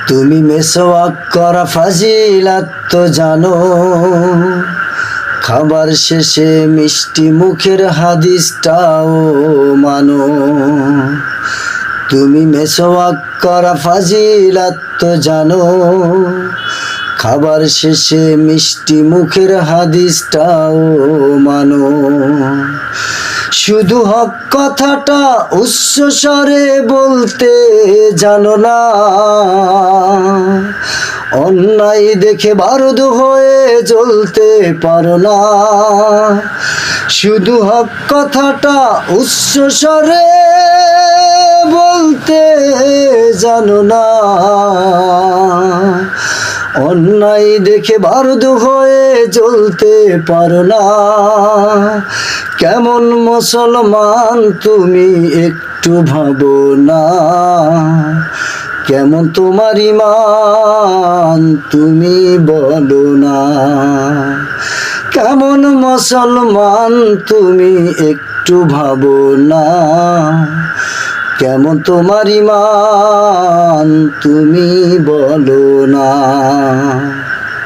তুমি মেসওয়াক করা ফাজিলাত তো জানো, খাবার শেষে মিষ্টি মুখের হাদিসটাও মানো। তুমি মেসওয়াক করা ফাজিলাত তো জানো, খাবার শেষে মিষ্টি মুখের হাদিসটাও মানো। শুধু হক কথাটা উচ্চ স্বরে বলতে জানো না, অন্যায় দেখে বারুদ হয়ে জ্বলতে পারো না। শুধু হক কথাটা উচ্চ স্বরে বলতে জানো না, অন্যায় দেখে বারুদ হয়ে জ্বলতে পারো না। কেমন মুসলমান তুমি একটু ভাবো না, কেমন তোমার ঈমান তুমি বলো না। কেমন মুসলমান তুমি একটু ভাবো না, কেমন তোমার ঈমান তুমি বলো না।